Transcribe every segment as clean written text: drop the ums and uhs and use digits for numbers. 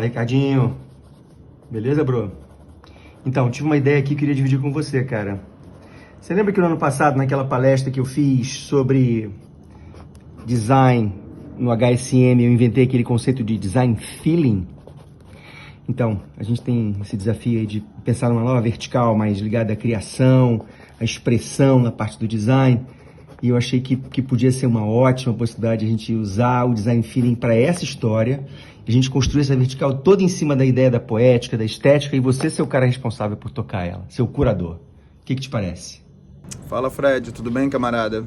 Fala, Ricardinho. Beleza, bro? Então, tive uma ideia aqui que queria dividir com você, cara. Você lembra que no ano passado, naquela palestra que eu fiz sobre design no HSM, eu inventei aquele conceito de design feeling? Então, a gente tem esse desafio aí de pensar numa nova vertical mais ligada à criação, à expressão na parte do design. E eu achei que podia ser uma ótima possibilidade a gente usar o design feeling para essa história. A gente construir essa vertical toda em cima da ideia da poética, da estética, e você ser o cara responsável por tocar ela, ser o curador. O que te parece? Fala, Fred, tudo bem, camarada?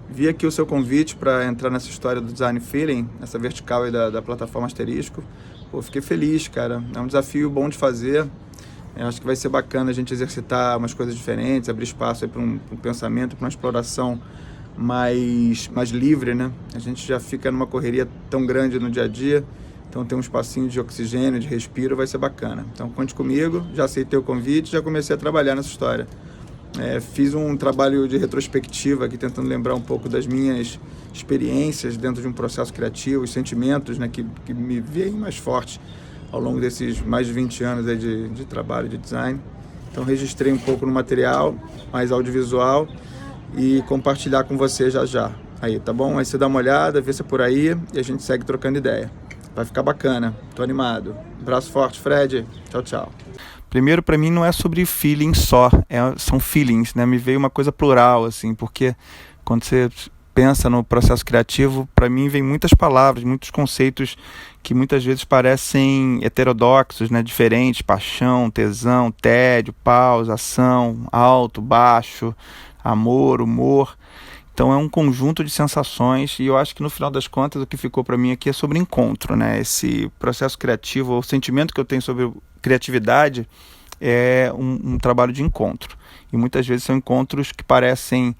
Vi aqui o seu convite para entrar nessa história do design feeling, essa vertical aí da plataforma Asterisco. Pô, fiquei feliz, cara. É um desafio bom de fazer. Eu acho que vai ser bacana a gente exercitar umas coisas diferentes, abrir espaço aí para um pensamento, para uma exploração mais livre, né? A gente já fica numa correria tão grande no dia a dia, então ter um espacinho de oxigênio, de respiro, vai ser bacana. Então conte comigo, já aceitei o convite, já comecei a trabalhar nessa história. Fiz um trabalho de retrospectiva aqui, tentando lembrar um pouco das minhas experiências dentro de um processo criativo, os sentimentos, né, que me veem mais fortes ao longo desses mais de 20 anos aí de trabalho de design. Então registrei um pouco no material, mais audiovisual, e compartilhar com você já. Aí, tá bom? Aí você dá uma olhada, vê se é por aí e a gente segue trocando ideia. Vai ficar bacana, tô animado. Abraço forte, Fred. Tchau, tchau. Primeiro, para mim não é sobre feeling só, são feelings, né? Me veio uma coisa plural, assim, porque quando você pensa no processo criativo, para mim vem muitas palavras, muitos conceitos que muitas vezes parecem heterodoxos, né? Diferentes: paixão, tesão, tédio, pausa, ação, alto, baixo, amor, humor. Então é um conjunto de sensações, e eu acho que no final das contas o que ficou para mim aqui é sobre encontro, né? Esse processo criativo, o sentimento que eu tenho sobre criatividade é um trabalho de encontro, e muitas vezes são encontros que parecem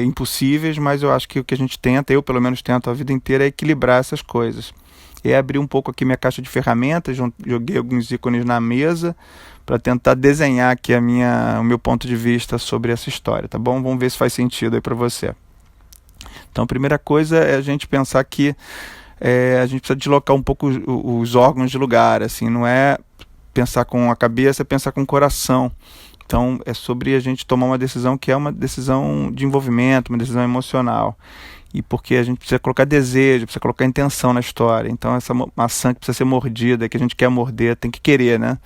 impossíveis, mas eu acho que o que a gente tenta, eu pelo menos tento a vida inteira, é equilibrar essas coisas. E abri um pouco aqui minha caixa de ferramentas, joguei alguns ícones na mesa para tentar desenhar aqui o meu ponto de vista sobre essa história, tá bom? Vamos ver se faz sentido aí para você. Então a primeira coisa é a gente pensar que a gente precisa deslocar um pouco os órgãos de lugar, assim, não é pensar com a cabeça, é pensar com o coração. Então é sobre a gente tomar uma decisão que é uma decisão de envolvimento, uma decisão emocional. E porque a gente precisa colocar desejo, precisa colocar intenção na história. Então essa maçã que precisa ser mordida, que a gente quer morder, tem que querer, né?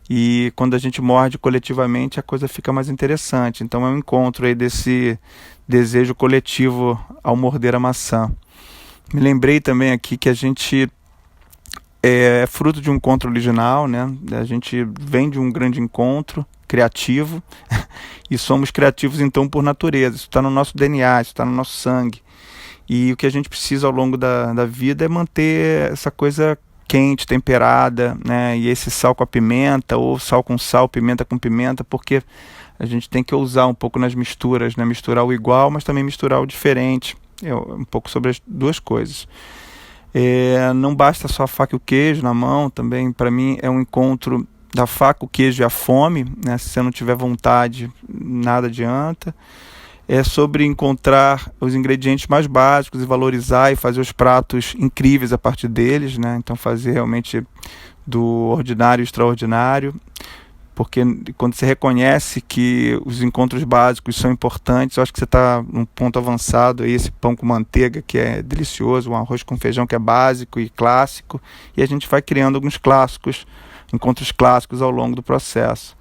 E quando a gente morde coletivamente, a coisa fica mais interessante. Então é um encontro aí desse desejo coletivo ao morder a maçã. Me lembrei também aqui que a gente é fruto de um encontro original, né? A gente vem de um grande encontro criativo e somos criativos então por natureza. Isso está no nosso DNA, isso está no nosso sangue. E o que a gente precisa ao longo da vida é manter essa coisa quente, temperada, né? E esse sal com a pimenta, ou sal com sal, pimenta com pimenta, porque a gente tem que ousar um pouco nas misturas, né? Misturar o igual, mas também misturar o diferente. Um pouco sobre as duas coisas. Não basta só a faca e o queijo na mão, também para mim é um encontro da faca, o queijo e a fome, né? Se você não tiver vontade, nada adianta. É sobre encontrar os ingredientes mais básicos e valorizar e fazer os pratos incríveis a partir deles, né? Então fazer realmente do ordinário extraordinário, porque quando você reconhece que os encontros básicos são importantes, eu acho que você está num ponto avançado aí. Esse pão com manteiga que é delicioso, um arroz com feijão que é básico e clássico, e a gente vai criando alguns clássicos, encontros clássicos ao longo do processo.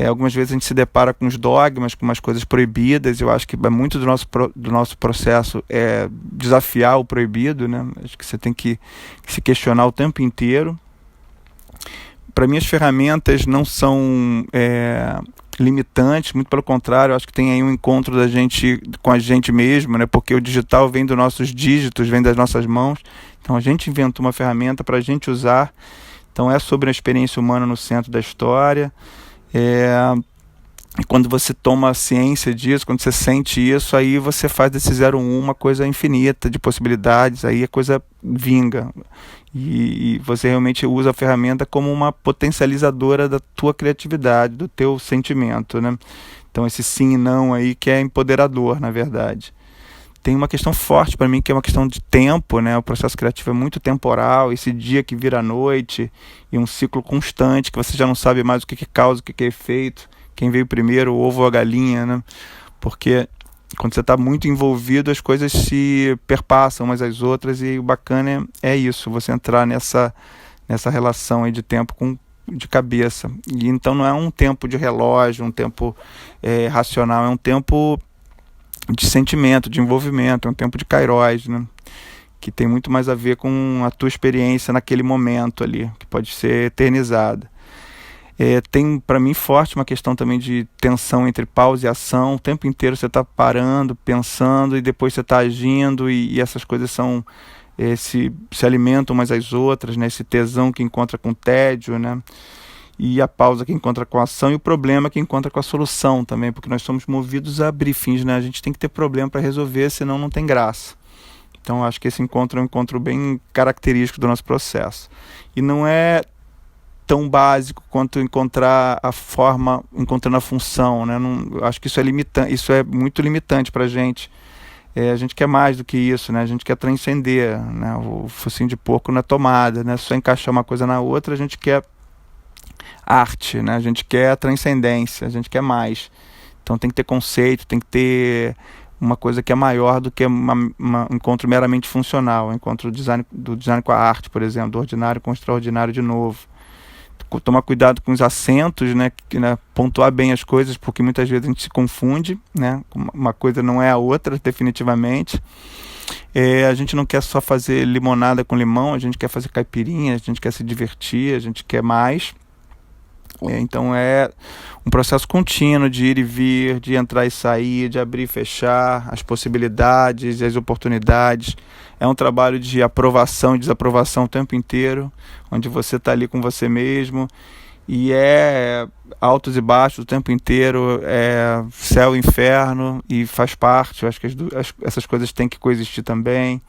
Algumas vezes a gente se depara com os dogmas, com umas coisas proibidas. Eu acho que muito do nosso processo é desafiar o proibido, né? Acho que você tem que se questionar o tempo inteiro. Para mim as ferramentas não são limitantes, muito pelo contrário, eu acho que tem aí um encontro da gente com a gente mesmo, né? Porque o digital vem dos nossos dígitos, vem das nossas mãos. Então a gente inventou uma ferramenta para a gente usar. Então é sobre a experiência humana no centro da história. E quando você toma ciência disso, quando você sente isso, aí você faz desse 01 uma coisa infinita de possibilidades, aí a coisa vinga. E você realmente usa a ferramenta como uma potencializadora da tua criatividade, do teu sentimento, né? Então esse sim e não aí que é empoderador, na verdade. tem uma questão forte para mim, que é uma questão de tempo, né? O processo criativo é muito temporal, esse dia que vira noite, e um ciclo constante, que você já não sabe mais o que é causa, o que é efeito, quem veio primeiro, o ovo ou a galinha, né? Porque quando você está muito envolvido, as coisas se perpassam umas às outras, e o bacana é isso, você entrar nessa relação aí de tempo de cabeça. E então não é um tempo de relógio, um tempo racional, é um tempo de sentimento, de envolvimento, é um tempo de kairos, né? Que tem muito mais a ver com a tua experiência naquele momento ali, que pode ser eternizada. Tem para mim forte uma questão também de tensão entre pausa e ação. O tempo inteiro você está parando, pensando, e depois você está agindo, e essas coisas são se alimentam umas às outras, né? Esse tesão que encontra com tédio, né? E a pausa que encontra com a ação, e o problema que encontra com a solução também, porque nós somos movidos a abrir fins, né? A gente tem que ter problema para resolver, senão não tem graça. Então acho que esse encontro é um encontro bem característico do nosso processo. E não é tão básico quanto encontrar a forma, encontrando a função, né? Não, acho que isso é muito limitante para a gente. A gente quer mais do que isso, né? A gente quer transcender, né? O focinho de porco na tomada, né? Só encaixar uma coisa na outra, a gente quer arte, né? A gente quer transcendência, a gente quer mais. Então tem que ter conceito, tem que ter uma coisa que é maior do que um encontro meramente funcional, um encontro do design com a arte, por exemplo, do ordinário com o extraordinário de novo. Tomar cuidado com os acentos, né? Pontuar bem as coisas, porque muitas vezes a gente se confunde, né? Uma coisa não é a outra, definitivamente. A gente não quer só fazer limonada com limão, a gente quer fazer caipirinha, a gente quer se divertir, a gente quer mais. Então é um processo contínuo de ir e vir, de entrar e sair, de abrir e fechar, as possibilidades, as oportunidades. É um trabalho de aprovação e desaprovação o tempo inteiro, onde você está ali com você mesmo, e é altos e baixos o tempo inteiro, é céu e inferno, e faz parte. Eu acho que essas coisas têm que coexistir também.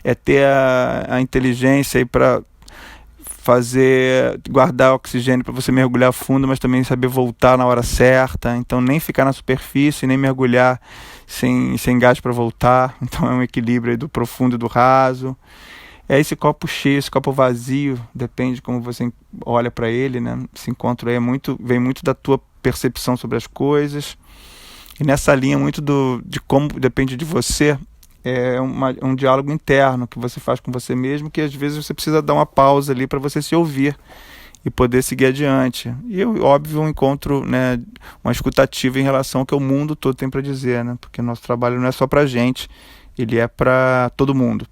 É ter a inteligência aí para guardar oxigênio para você mergulhar fundo, mas também saber voltar na hora certa. Então nem ficar na superfície, nem mergulhar sem gás para voltar. Então é um equilíbrio aí do profundo e do raso. É esse copo cheio, esse copo vazio, depende de como você olha para ele, né? Esse encontro aí vem muito da tua percepção sobre as coisas, e nessa linha muito de como depende de você. É um diálogo interno que você faz com você mesmo, que às vezes você precisa dar uma pausa ali para você se ouvir e poder seguir adiante. E óbvio, um encontro, né, uma escutativa em relação ao que o mundo todo tem para dizer, né? Porque o nosso trabalho não é só para a gente, ele é para todo mundo.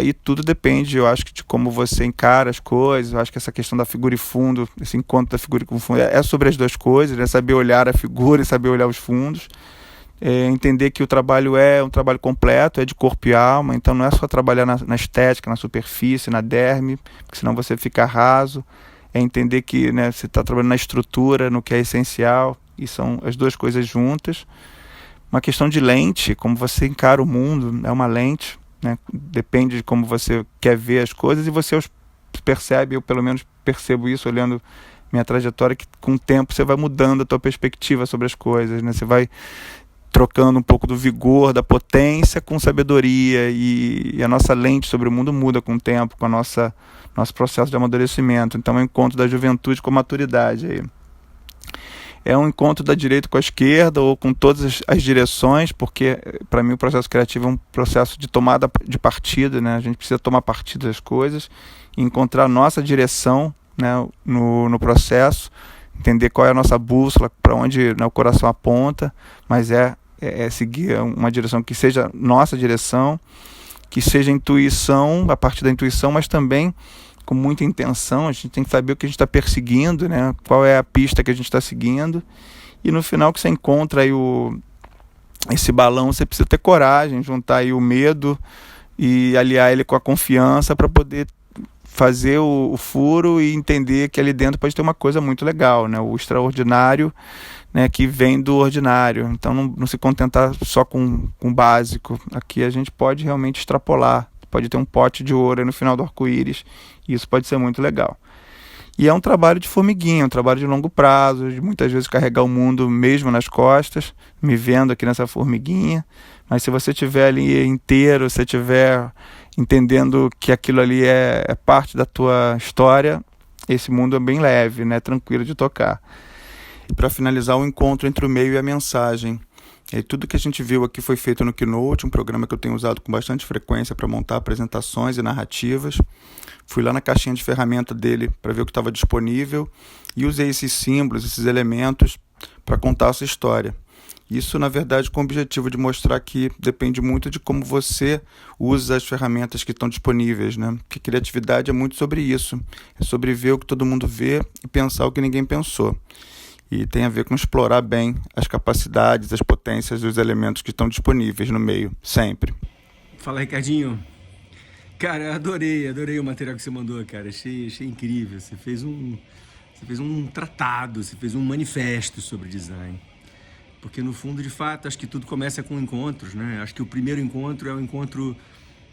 E tudo depende, eu acho, de como você encara as coisas. Eu acho que essa questão da figura e fundo, esse encontro da figura com fundo, é sobre as duas coisas, né? Saber olhar a figura e saber olhar os fundos. Entender que o trabalho é um trabalho completo, é de corpo e alma, então não é só trabalhar na estética, na superfície, na derme, porque senão você fica raso. É entender que, né, você está trabalhando na estrutura, no que é essencial, e são as duas coisas juntas. Uma questão de lente, como você encara o mundo, é uma lente, né? Depende de como você quer ver as coisas, e você percebe, eu pelo menos percebo isso olhando minha trajetória, que com o tempo você vai mudando a tua perspectiva sobre as coisas, né? Você vai trocando um pouco do vigor, da potência com sabedoria, e a nossa lente sobre o mundo muda com o tempo, com nosso processo de amadurecimento. Então é um encontro da juventude com a maturidade. Aí é um encontro da direita com a esquerda, ou com todas as direções, porque para mim o processo criativo é um processo de tomada de partido, né? A gente precisa tomar partido das coisas e encontrar a nossa direção, né, no processo, entender qual é a nossa bússola, para onde, né, o coração aponta, mas é seguir uma direção que seja nossa direção, que seja intuição, a partir da intuição, mas também com muita intenção. A gente tem que saber o que a gente está perseguindo, né? Qual é a pista que a gente está seguindo, e no final que você encontra aí esse balão, você precisa ter coragem, juntar aí o medo e aliar ele com a confiança para poder fazer o furo e entender que ali dentro pode ter uma coisa muito legal, né? O extraordinário, né, que vem do ordinário. Então não se contentar só com o básico. Aqui a gente pode realmente extrapolar, pode ter um pote de ouro aí no final do arco-íris, e isso pode ser muito legal. E é um trabalho de formiguinha, um trabalho de longo prazo, de muitas vezes carregar o mundo mesmo nas costas, me vendo aqui nessa formiguinha. Mas se você estiver ali inteiro, se estiver entendendo que aquilo ali é parte da tua história, esse mundo é bem leve, né? Tranquilo de tocar. E para finalizar, o encontro entre o meio e a mensagem. E tudo que a gente viu aqui foi feito no Keynote, um programa que eu tenho usado com bastante frequência para montar apresentações e narrativas. Fui lá na caixinha de ferramenta dele para ver o que estava disponível e usei esses símbolos, esses elementos para contar essa história. Isso, na verdade, com o objetivo de mostrar que depende muito de como você usa as ferramentas que estão disponíveis, né? Porque criatividade é muito sobre isso. É sobre ver o que todo mundo vê e pensar o que ninguém pensou. E tem a ver com explorar bem as capacidades, as potências dos elementos que estão disponíveis no meio, sempre. Fala, Ricardinho. Cara, adorei o material que você mandou, cara. Achei incrível. Você fez um tratado, você fez um manifesto sobre design. Porque no fundo, de fato, acho que tudo começa com encontros, né? Acho que o primeiro encontro é o encontro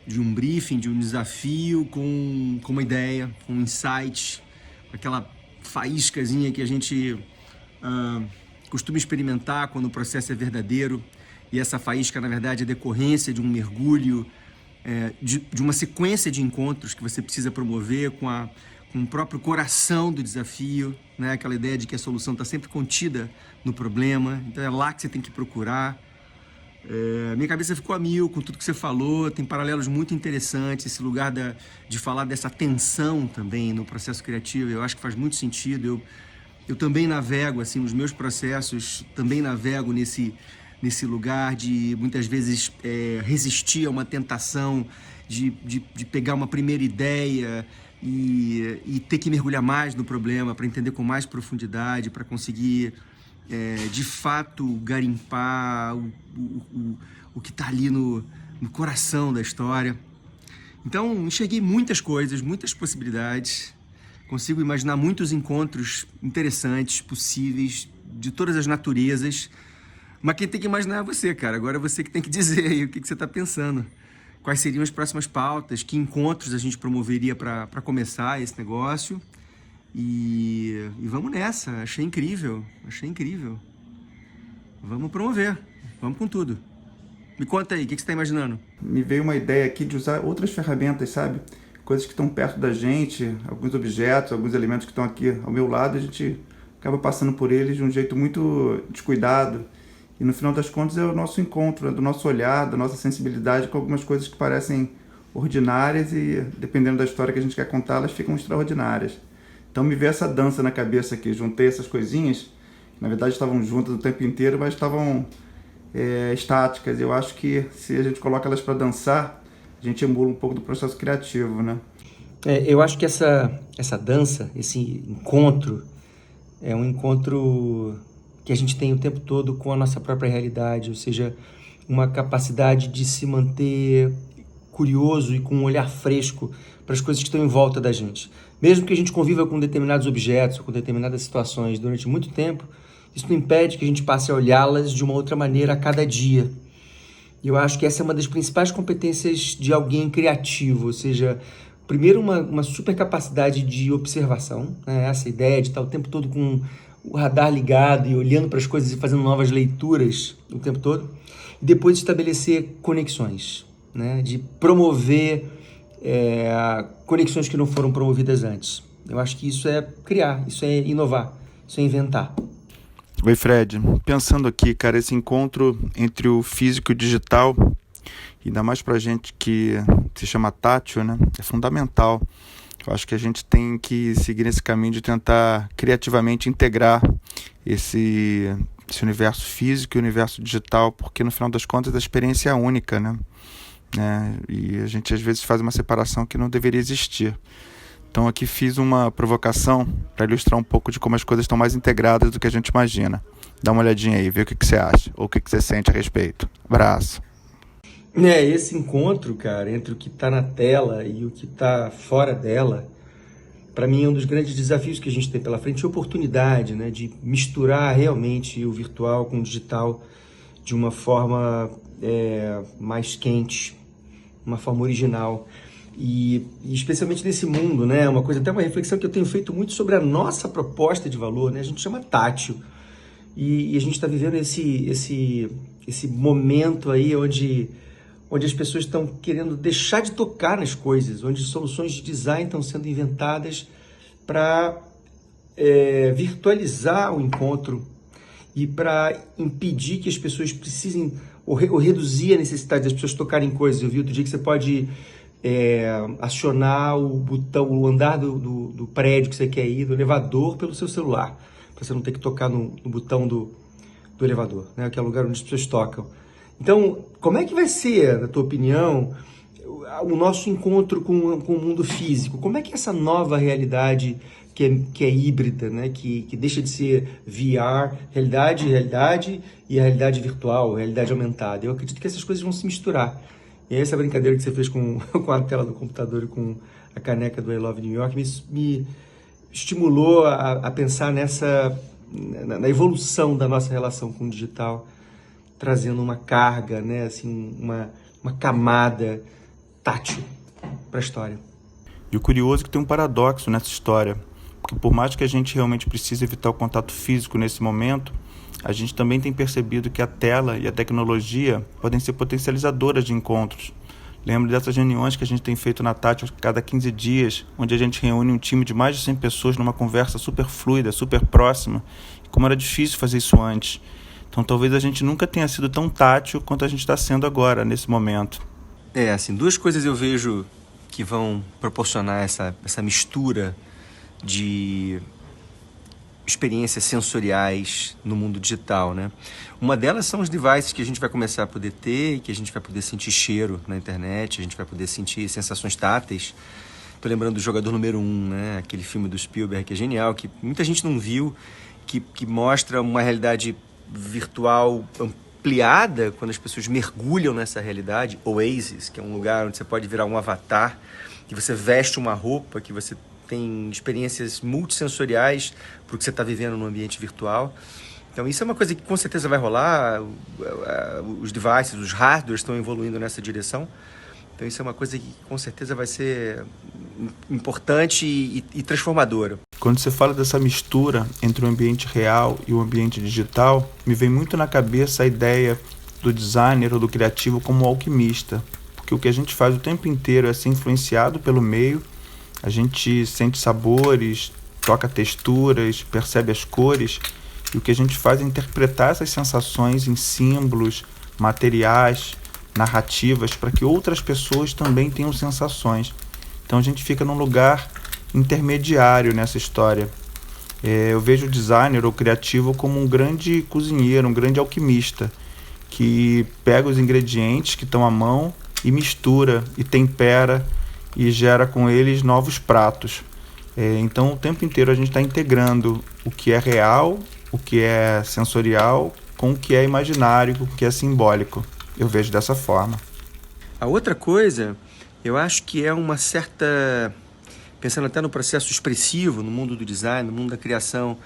de um briefing, de um desafio com uma ideia, com um insight, aquela faíscazinha que a gente costuma experimentar quando o processo é verdadeiro. E essa faísca, na verdade, é decorrência de um mergulho, de uma sequência de encontros que você precisa promover com o próprio coração do desafio, né? Aquela ideia de que a solução está sempre contida no problema, então é lá que você tem que procurar. Minha cabeça ficou a mil com tudo que você falou, tem paralelos muito interessantes, esse lugar de falar dessa tensão também no processo criativo, eu acho que faz muito sentido. Eu também navego, assim, nos meus processos, também navego nesse lugar de, muitas vezes, resistir a uma tentação de pegar uma primeira ideia e ter que mergulhar mais no problema para entender com mais profundidade, para conseguir, de fato, garimpar o que está ali no coração da história. Então, enxerguei muitas coisas, muitas possibilidades. Consigo imaginar muitos encontros interessantes, possíveis, de todas as naturezas. Mas quem tem que imaginar é você, cara. Agora é você que tem que dizer aí o que você está pensando. Quais seriam as próximas pautas, que encontros a gente promoveria para começar esse negócio. E vamos nessa, achei incrível. Vamos promover, vamos com tudo. Me conta aí, o que você está imaginando? Me veio uma ideia aqui de usar outras ferramentas, sabe? Coisas que estão perto da gente, alguns objetos, alguns elementos que estão aqui ao meu lado, a gente acaba passando por eles de um jeito muito descuidado. E no final das contas é o nosso encontro, do nosso olhar, da nossa sensibilidade com algumas coisas que parecem ordinárias e, dependendo da história que a gente quer contar, elas ficam extraordinárias. Então me veio essa dança na cabeça aqui, juntei essas coisinhas, que na verdade estavam juntas o tempo inteiro, mas estavam estáticas. Eu acho que se a gente coloca elas para dançar, a gente emula um pouco do processo criativo, né? Eu acho que essa dança, esse encontro, é um encontro que a gente tem o tempo todo com a nossa própria realidade, ou seja, uma capacidade de se manter curioso e com um olhar fresco para as coisas que estão em volta da gente. Mesmo que a gente conviva com determinados objetos ou com determinadas situações durante muito tempo, isso não impede que a gente passe a olhá-las de uma outra maneira a cada dia. E eu acho que essa é uma das principais competências de alguém criativo, ou seja, primeiro uma super capacidade de observação, né? Essa ideia de estar o tempo todo com o radar ligado e olhando para as coisas e fazendo novas leituras o tempo todo. E depois estabelecer conexões, né? De promover conexões que não foram promovidas antes. Eu acho que isso é criar, isso é inovar, isso é inventar. Oi, Fred. Pensando aqui, cara, esse encontro entre o físico e o digital, ainda mais pra gente que se chama tátil, né? É fundamental. Eu acho que a gente tem que seguir nesse caminho de tentar criativamente integrar esse universo físico e o universo digital, porque no final das contas a experiência é única, né? E a gente às vezes faz uma separação que não deveria existir. Então aqui fiz uma provocação para ilustrar um pouco de como as coisas estão mais integradas do que a gente imagina. Dá uma olhadinha aí, vê o que você acha, ou o que você sente a respeito. Abraço. Esse encontro, cara, entre o que está na tela e o que está fora dela, para mim é um dos grandes desafios que a gente tem pela frente, a oportunidade, né, de misturar realmente o virtual com o digital de uma forma mais quente, uma forma original. E especialmente nesse mundo, né? Até uma reflexão que eu tenho feito muito sobre a nossa proposta de valor, né? A gente chama tátil. E a gente está vivendo esse momento aí onde as pessoas estão querendo deixar de tocar nas coisas, onde soluções de design estão sendo inventadas para virtualizar o encontro e para impedir que as pessoas precisem ou reduzir a necessidade das pessoas tocarem coisas. Eu vi outro dia que você pode acionar o botão, o andar do prédio que você quer ir, do elevador, pelo seu celular, para você não ter que tocar no botão do elevador, né? Que é o lugar onde as pessoas tocam. Então, como é que vai ser, na tua opinião, o nosso encontro com o mundo físico? Como é que essa nova realidade que é híbrida, né? que deixa de ser VR, realidade e a realidade virtual, a realidade aumentada? Eu acredito que essas coisas vão se misturar. E essa brincadeira que você fez com a tela do computador e com a caneca do I Love New York me estimulou a pensar na evolução da nossa relação com o digital, trazendo uma carga, né, assim, uma camada tátil para a história. E o curioso é que tem um paradoxo nessa história, porque por mais que a gente realmente precise evitar o contato físico nesse momento, a gente também tem percebido que a tela e a tecnologia podem ser potencializadoras de encontros. Lembro dessas reuniões que a gente tem feito na Tátil a cada 15 dias, onde a gente reúne um time de mais de 100 pessoas numa conversa super fluida, super próxima, e como era difícil fazer isso antes. Então talvez a gente nunca tenha sido tão tátil quanto a gente está sendo agora, nesse momento. Assim, duas coisas eu vejo que vão proporcionar essa mistura de experiências sensoriais no mundo digital, né? Uma delas são os devices que a gente vai começar a poder ter, que a gente vai poder sentir cheiro na internet, a gente vai poder sentir sensações táteis. Tô lembrando do Jogador Número 1, né? Aquele filme do Spielberg que é genial, que muita gente não viu, que mostra uma realidade virtual ampliada quando as pessoas mergulham nessa realidade. Oasis, que é um lugar onde você pode virar um avatar, que você veste uma roupa, que você tem experiências multissensoriais para o que você está vivendo no ambiente virtual. Então isso é uma coisa que com certeza vai rolar, os devices, os hardwares estão evoluindo nessa direção. Então isso é uma coisa que com certeza vai ser importante e transformadora. Quando você fala dessa mistura entre o ambiente real e o ambiente digital, me vem muito na cabeça a ideia do designer ou do criativo como alquimista, porque o que a gente faz o tempo inteiro é ser influenciado pelo meio. A gente sente sabores, toca texturas, percebe as cores, e o que a gente faz é interpretar essas sensações em símbolos, materiais, narrativas, para que outras pessoas também tenham sensações. Então a gente fica num lugar intermediário nessa história. Eu vejo o designer ou criativo como um grande cozinheiro, um grande alquimista, que pega os ingredientes que estão à mão e mistura e tempera, e gera com eles novos pratos. Então o tempo inteiro a gente está integrando o que é real, o que é sensorial, com o que é imaginário, com o que é simbólico. Eu vejo dessa forma. A outra coisa, eu acho que é uma certa, pensando até no processo expressivo, no mundo do design, no mundo da criação,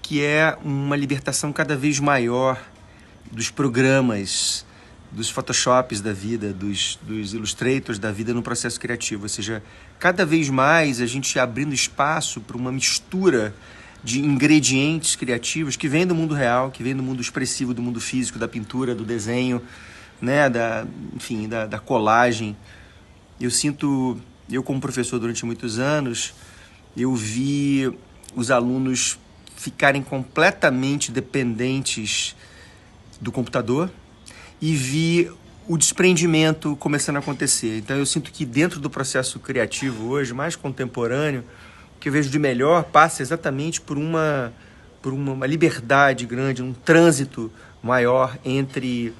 que é uma libertação cada vez maior dos programas, dos Photoshops da vida, dos Illustrators da vida no processo criativo. Ou seja, cada vez mais a gente abrindo espaço para uma mistura de ingredientes criativos que vêm do mundo real, que vêm do mundo expressivo, do mundo físico, da pintura, do desenho, né? da colagem. Eu como professor durante muitos anos, eu vi os alunos ficarem completamente dependentes do computador, e vi o desprendimento começando a acontecer. Então eu sinto que dentro do processo criativo hoje, mais contemporâneo, o que eu vejo de melhor passa exatamente por uma liberdade grande, um trânsito maior entre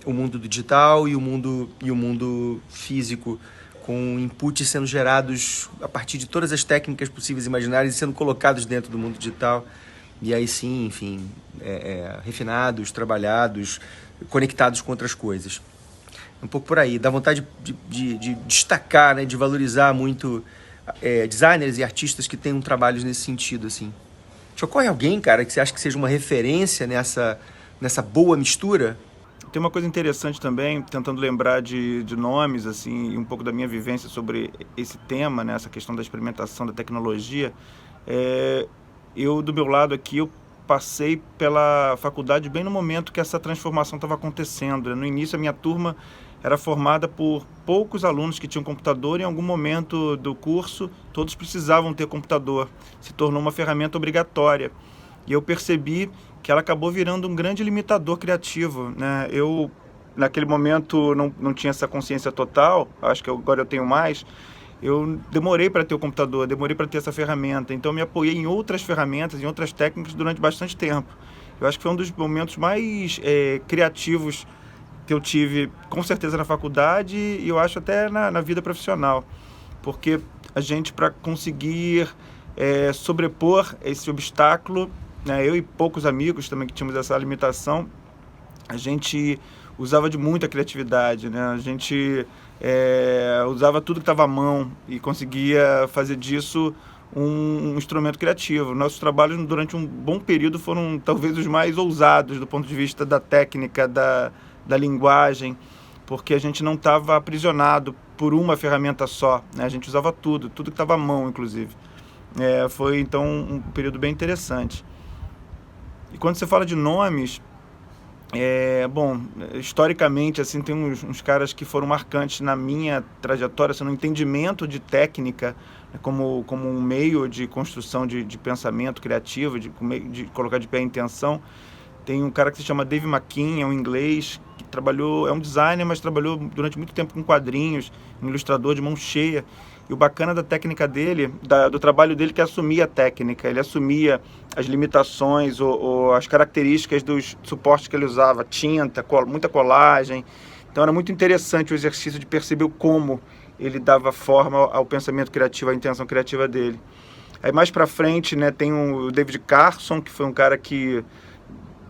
o mundo digital e o mundo físico, com inputs sendo gerados a partir de todas as técnicas possíveis e imaginárias e sendo colocados dentro do mundo digital. E aí sim, enfim, refinados, trabalhados, conectados com outras coisas. Um pouco por aí. Dá vontade de destacar, né, de valorizar muito designers e artistas que tenham trabalhos nesse sentido, assim. Te ocorre alguém, cara, que você acha que seja uma referência nessa boa mistura? Tem uma coisa interessante também, tentando lembrar de nomes, assim, e um pouco da minha vivência sobre esse tema, né, essa questão da experimentação da tecnologia. Eu, do meu lado aqui, eu passei pela faculdade bem no momento que essa transformação estava acontecendo, né? No início, a minha turma era formada por poucos alunos que tinham computador. Em algum momento do curso, todos precisavam ter computador. Se tornou uma ferramenta obrigatória. E eu percebi que ela acabou virando um grande limitador criativo, né? Eu, naquele momento, não tinha essa consciência total, acho que agora eu tenho mais. Eu demorei para ter o computador, demorei para ter essa ferramenta, então eu me apoiei em outras ferramentas, em outras técnicas durante bastante tempo. Eu acho que foi um dos momentos mais criativos que eu tive, com certeza na faculdade, e eu acho até na vida profissional, porque a gente, para conseguir sobrepor esse obstáculo, né, eu e poucos amigos também que tínhamos essa limitação, a gente usava de muita criatividade, né? A gente usava tudo que estava à mão e conseguia fazer disso um instrumento criativo. Nossos trabalhos durante um bom período foram talvez os mais ousados do ponto de vista da técnica, da linguagem, porque a gente não estava aprisionado por uma ferramenta só, né? A gente usava tudo que estava à mão, inclusive. Foi então um período bem interessante. E quando você fala de nomes, bom, historicamente, assim, tem uns caras que foram marcantes na minha trajetória, assim, no entendimento de técnica, né, como um meio de construção de pensamento criativo, de colocar de pé a intenção. Tem um cara que se chama Dave McKean, é um inglês, que trabalhou, é um designer, mas trabalhou durante muito tempo com quadrinhos, um ilustrador de mão cheia. E o bacana da técnica dele, do trabalho dele, que assumia a técnica. Ele assumia as limitações ou as características dos suportes que ele usava, tinta, muita colagem. Então era muito interessante o exercício de perceber como ele dava forma ao pensamento criativo, à intenção criativa dele. Aí mais pra frente, né, tem o David Carson, que foi um cara que,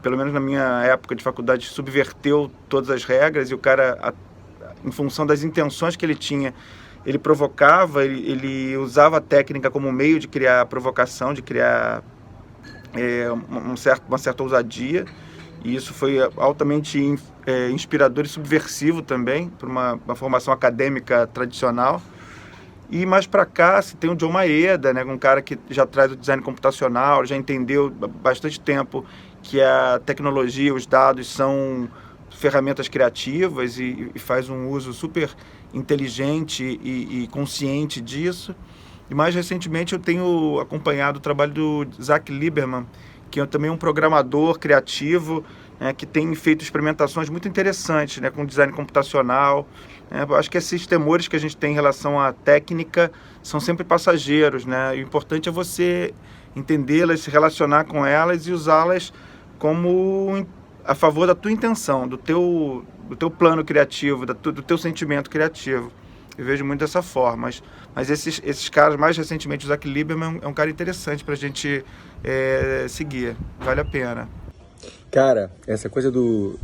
pelo menos na minha época de faculdade, subverteu todas as regras, e o cara, em função das intenções que ele tinha, ele provocava, ele usava a técnica como meio de criar provocação, de criar uma certa ousadia, e isso foi altamente inspirador e subversivo também, para uma formação acadêmica tradicional. E mais para cá, você tem o John Maeda, né, um cara que já traz o design computacional, já entendeu há bastante tempo que a tecnologia, os dados são ferramentas criativas e faz um uso super inteligente e consciente disso. E mais recentemente eu tenho acompanhado o trabalho do Zach Lieberman, que é também um programador criativo, né, que tem feito experimentações muito interessantes, né, com design computacional. Acho que esses temores que a gente tem em relação à técnica são sempre passageiros, né? O importante é você entendê-las, se relacionar com elas e usá-las como a favor da tua intenção, do teu plano criativo, do teu sentimento criativo. Eu vejo muito dessa forma. Mas esses caras, mais recentemente, o Zach Lieberman é um cara interessante para a gente seguir. Vale a pena. Cara, essa coisa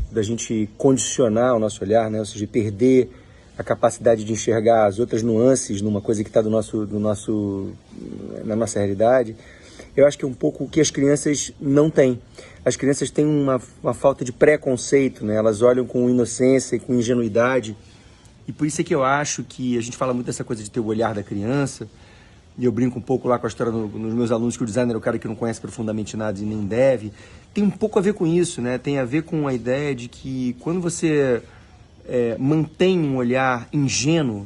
da gente condicionar o nosso olhar, né? Ou seja, perder a capacidade de enxergar as outras nuances numa coisa que está na nossa realidade, eu acho que é um pouco o que as crianças não têm. As crianças têm uma falta de preconceito, né? Elas olham com inocência e com ingenuidade. E por isso é que eu acho que a gente fala muito dessa coisa de ter o olhar da criança. E eu brinco um pouco lá com a história nos meus alunos que o designer é o cara que não conhece profundamente nada e nem deve. Tem um pouco a ver com isso, né? Tem a ver com a ideia de que quando você mantém um olhar ingênuo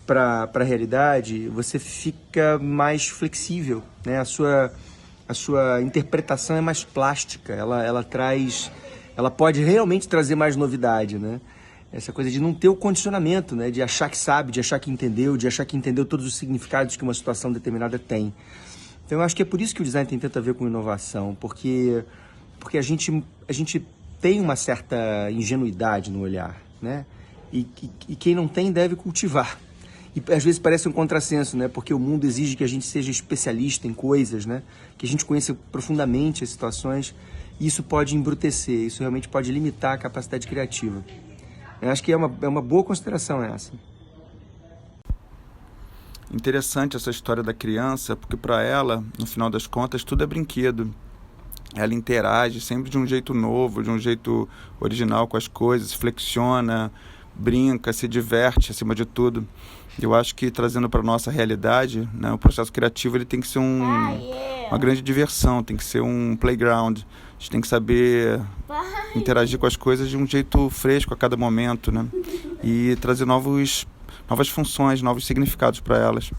para a realidade, você fica mais flexível, né? A sua interpretação é mais plástica, ela pode realmente trazer mais novidade, né? Essa coisa de não ter o condicionamento, né? De achar que sabe, de achar que entendeu todos os significados que uma situação determinada tem. Então eu acho que é por isso que o design tem tanto a ver com inovação, porque a gente tem uma certa ingenuidade no olhar, né? E quem não tem deve cultivar. E às vezes parece um contrassenso, né? Porque o mundo exige que a gente seja especialista em coisas, né? Que a gente conheça profundamente as situações. E isso pode embrutecer, isso realmente pode limitar a capacidade criativa. Eu acho que é uma boa consideração essa. Interessante essa história da criança, porque para ela, no final das contas, tudo é brinquedo. ela interage sempre de um jeito novo, de um jeito original com as coisas, flexiona, brinca, se diverte acima de tudo. Eu acho que trazendo para a nossa realidade, né, o processo criativo ele tem que ser uma grande diversão, tem que ser um playground. A gente tem que saber interagir com as coisas de um jeito fresco a cada momento, né? E trazer novas funções, novos significados para elas.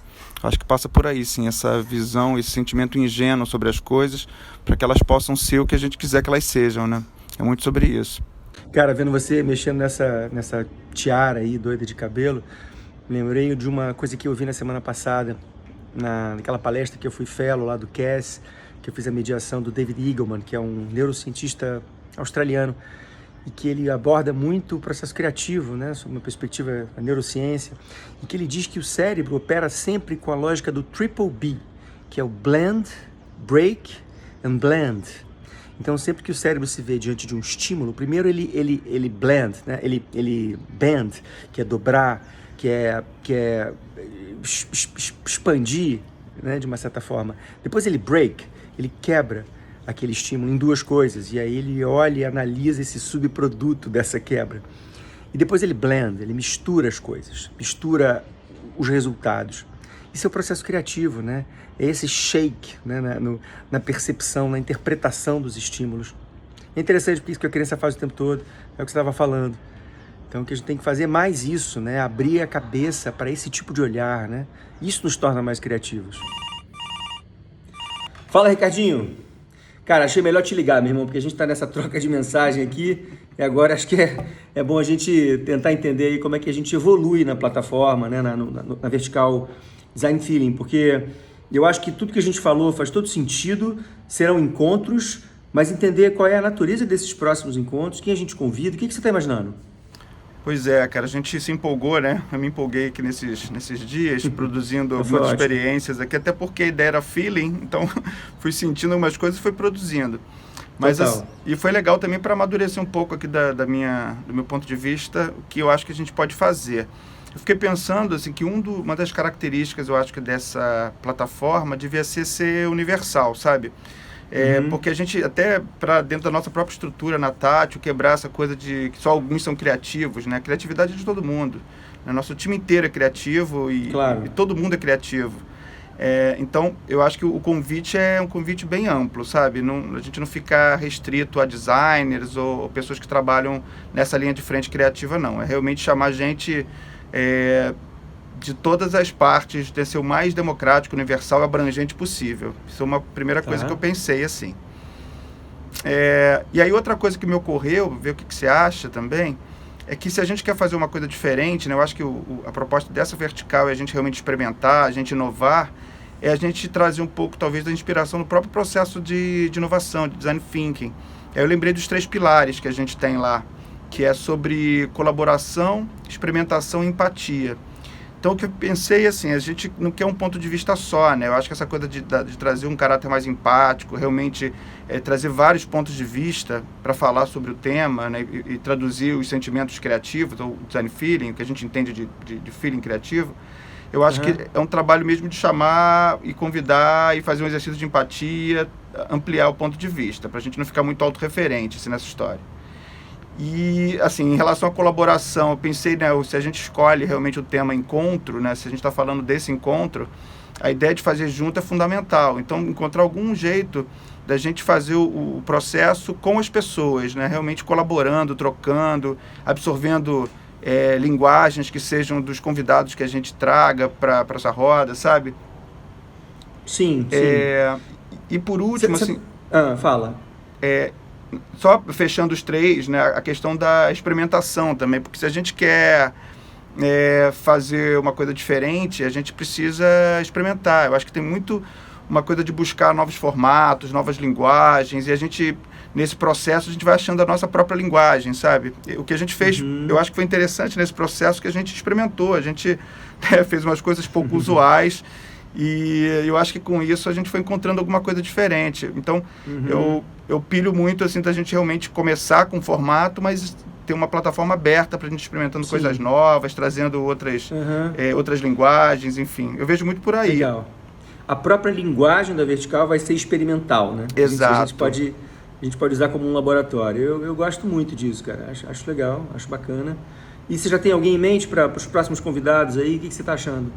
Acho que passa por aí, sim, essa visão, esse sentimento ingênuo sobre as coisas, para que elas possam ser o que a gente quiser que elas sejam, né? É muito sobre isso. Cara, vendo você mexendo nessa tiara aí, doida de cabelo, lembrei de uma coisa que eu vi na semana passada, naquela palestra que eu fui fellow lá do CAS, que eu fiz a mediação do David Eagleman, que é um neurocientista australiano, e que ele aborda muito o processo criativo, né, sob uma perspectiva da neurociência, e que ele diz que o cérebro opera sempre com a lógica do triple B, que é o blend, break and blend. Então, sempre que o cérebro se vê diante de um estímulo, primeiro ele blend, né, ele bend, que é dobrar, que é expandir, né, de uma certa forma. Depois ele break, ele quebra aquele estímulo em duas coisas, e aí ele olha e analisa esse subproduto dessa quebra. E depois ele blend, ele mistura as coisas, mistura os resultados. Isso é o processo criativo, né? É esse shake, né, na percepção, na interpretação dos estímulos. É interessante porque isso que a criança faz o tempo todo, é o que você estava falando. Então, o que a gente tem que fazer é mais isso, né? Abrir a cabeça para esse tipo de olhar, né? Isso nos torna mais criativos. Fala, Ricardinho! Cara, achei melhor te ligar, meu irmão, porque a gente está nessa troca de mensagem aqui e agora acho que é bom a gente tentar entender aí como é que a gente evolui na plataforma, né? Na vertical Design Feeling, porque eu acho que tudo que a gente falou faz todo sentido, serão encontros, mas entender qual é a natureza desses próximos encontros, quem a gente convida, o que você está imaginando? Pois é, cara, a gente se empolgou, né? Eu me empolguei aqui nesses dias, produzindo algumas experiências aqui, até porque a ideia era feeling, então fui sentindo algumas coisas e fui produzindo. Mas e foi legal também para amadurecer um pouco aqui do meu ponto de vista, o que eu acho que a gente pode fazer. Eu fiquei pensando assim, que uma das características, eu acho que dessa plataforma devia ser universal, sabe? Porque a gente, até para dentro da nossa própria estrutura na Tátil, quebrar essa coisa de que só alguns são criativos, né? A criatividade é de todo mundo. Né? Nosso time inteiro é criativo e todo mundo é criativo. Então, eu acho que o convite é um convite bem amplo, sabe? A gente não fica restrito a designers ou pessoas que trabalham nessa linha de frente criativa, não. É realmente chamar gente de todas as partes, de ser o mais democrático, universal e abrangente possível. Isso é uma primeira coisa que eu pensei, assim. E aí outra coisa que me ocorreu, ver o que você acha também, é que se a gente quer fazer uma coisa diferente, né, eu acho que a proposta dessa vertical é a gente realmente experimentar, a gente inovar, é a gente trazer um pouco, talvez, da inspiração no próprio processo de inovação, de design thinking. Eu lembrei dos 3 pilares que a gente tem lá, que é sobre colaboração, experimentação e empatia. Então, o que eu pensei, assim, a gente não quer um ponto de vista só, né? Eu acho que essa coisa de trazer um caráter mais empático, realmente trazer vários pontos de vista para falar sobre o tema, né? E traduzir os sentimentos criativos, ou design feeling, o que a gente entende de feeling criativo, eu acho que é um trabalho mesmo de chamar e convidar e fazer um exercício de empatia, ampliar o ponto de vista, para a gente não ficar muito autorreferente assim, nessa história. E, assim, em relação à colaboração, eu pensei, né, se a gente escolhe realmente o tema encontro, né, se a gente está falando desse encontro, a ideia de fazer junto é fundamental. Então, encontrar algum jeito da gente fazer o processo com as pessoas, né, realmente colaborando, trocando, absorvendo linguagens que sejam dos convidados que a gente traga para essa roda, sabe? Sim. E por último, fala. Só fechando os 3, né, a questão da experimentação também, porque se a gente quer fazer uma coisa diferente, a gente precisa experimentar. Eu acho que tem muito uma coisa de buscar novos formatos, novas linguagens, e a gente, nesse processo, a gente vai achando a nossa própria linguagem, sabe? O que a gente fez, eu acho que foi interessante nesse processo que a gente experimentou, a gente fez umas coisas pouco usuais, e eu acho que com isso a gente foi encontrando alguma coisa diferente. Então, eu pilho muito assim da gente realmente começar com formato, mas ter uma plataforma aberta para a gente experimentando coisas novas, trazendo outras linguagens, enfim. Eu vejo muito por aí. Legal. a própria linguagem da vertical vai ser experimental, né? Exato. A gente pode usar como um laboratório. Eu gosto muito disso, cara. Acho legal, acho bacana. E você já tem alguém em mente para os próximos convidados aí? O que você está achando?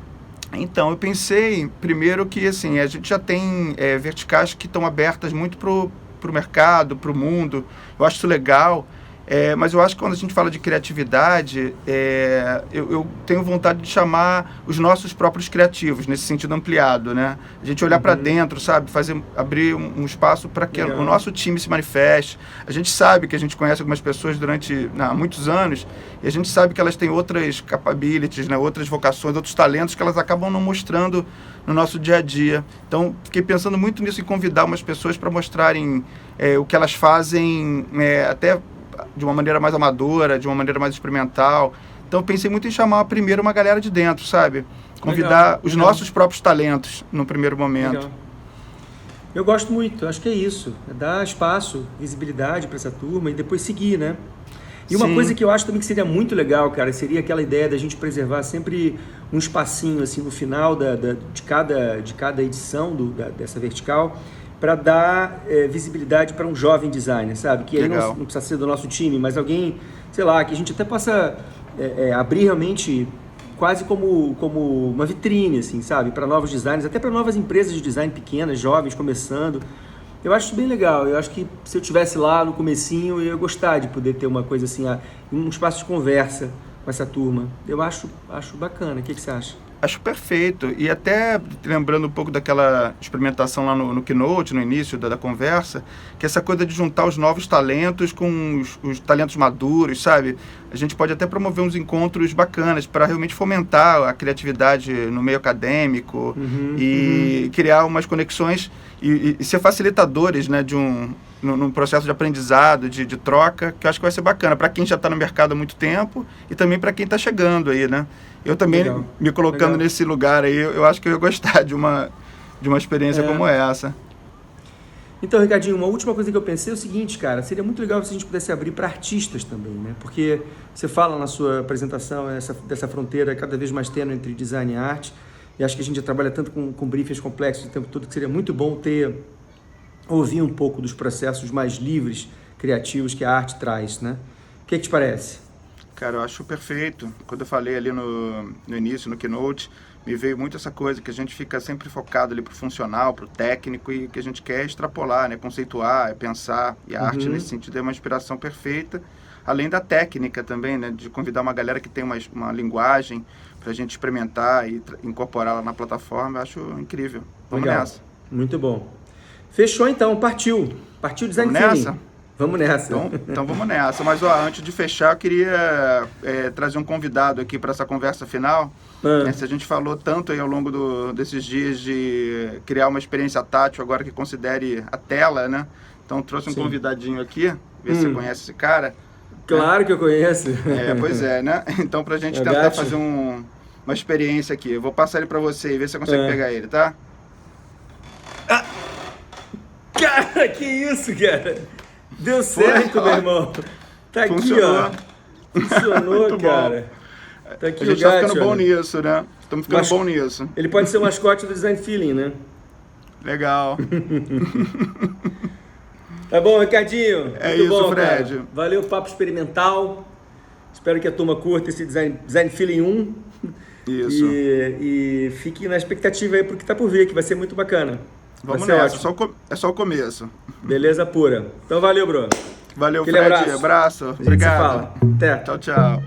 Então, eu pensei primeiro que assim, a gente já tem verticais que estão abertas muito pro mercado, pro mundo. Eu acho isso legal. Mas eu acho que quando a gente fala de criatividade, eu tenho vontade de chamar os nossos próprios criativos, nesse sentido ampliado, né? A gente olhar para dentro, sabe? Abrir um espaço para que o nosso time se manifeste. A gente sabe que a gente conhece algumas pessoas há muitos anos e a gente sabe que elas têm outras capabilities, né? Outras vocações, outros talentos que elas acabam não mostrando no nosso dia a dia. Então, fiquei pensando muito nisso, em convidar umas pessoas para mostrarem o que elas fazem, até de uma maneira mais amadora, de uma maneira mais experimental. Então, pensei muito em chamar primeiro uma galera de dentro, sabe? Convidar os nossos próprios talentos no primeiro momento. Legal. Eu gosto muito, acho que é isso. É dar espaço, visibilidade para essa turma e depois seguir, né? E uma coisa que eu acho também que seria muito legal, cara, seria aquela ideia da gente preservar sempre um espacinho assim no final de cada edição dessa vertical, para dar visibilidade para um jovem designer, sabe? Que aí não precisa ser do nosso time, mas alguém, sei lá, que a gente até possa abrir realmente quase como uma vitrine, assim, sabe? Para novos designers, até para novas empresas de design pequenas, jovens, começando. Eu acho isso bem legal. Eu acho que se eu estivesse lá no comecinho, eu ia gostar de poder ter uma coisa assim, um espaço de conversa com essa turma. Eu acho bacana. O que você acha? Acho perfeito. E até lembrando um pouco daquela experimentação lá no Keynote, no início da conversa, que essa coisa de juntar os novos talentos com os talentos maduros, sabe? A gente pode até promover uns encontros bacanas para realmente fomentar a criatividade no meio acadêmico e criar umas conexões e ser facilitadores, né, num processo de aprendizado, de troca, que eu acho que vai ser bacana para quem já está no mercado há muito tempo e também para quem está chegando aí, né? Eu também, me colocando nesse lugar aí, eu acho que eu ia gostar de uma experiência como essa. Então, Ricardinho, uma última coisa que eu pensei é o seguinte, cara, seria muito legal se a gente pudesse abrir para artistas também, né? Porque você fala na sua apresentação dessa fronteira cada vez mais tênue entre design e arte, e acho que a gente já trabalha tanto com briefings complexos o tempo todo que seria muito bom ouvir um pouco dos processos mais livres, criativos que a arte traz, né? O que te parece? Cara, eu acho perfeito. Quando eu falei ali no início, no Keynote, me veio muito essa coisa que a gente fica sempre focado ali pro funcional, pro técnico, e que a gente quer extrapolar, né? Conceituar, pensar. E a arte, nesse sentido, é uma inspiração perfeita. Além da técnica também, né? De convidar uma galera que tem uma linguagem pra gente experimentar e incorporá-la na plataforma. Eu acho incrível. Vamos nessa. Muito bom. Fechou então, partiu. Partiu Design Feeling. Vamos nessa. Então vamos nessa. Mas antes de fechar, eu queria trazer um convidado aqui para essa conversa final. Se a gente falou tanto aí ao longo desses dias de criar uma experiência tátil, agora que considere a tela, né? Então trouxe um convidadinho aqui, ver se você conhece esse cara. Claro que eu conheço. Pois é, né? Então pra gente tentar fazer uma experiência aqui. Eu vou passar ele para você e ver se você consegue pegar ele, tá? Cara, que isso, cara? Deu certo, meu irmão. Tá Funcionou. Aqui, ó. Funcionou, cara. Tá aqui a gente tá ficando bom nisso, né? Estamos ficando bom nisso. Ele pode ser o mascote do Design Feeling, né? Legal. Tá bom, Ricardinho? É muito isso, bom, Fred. Cara. Valeu, papo experimental. Espero que a turma curta esse Design Feeling 1. Isso. E fique na expectativa aí pro que tá por vir, que vai ser muito bacana. Vamos nessa, é só o começo. Beleza pura. Então valeu, bro. Valeu, Fred. Abraço. Obrigado. Até. Tchau, tchau.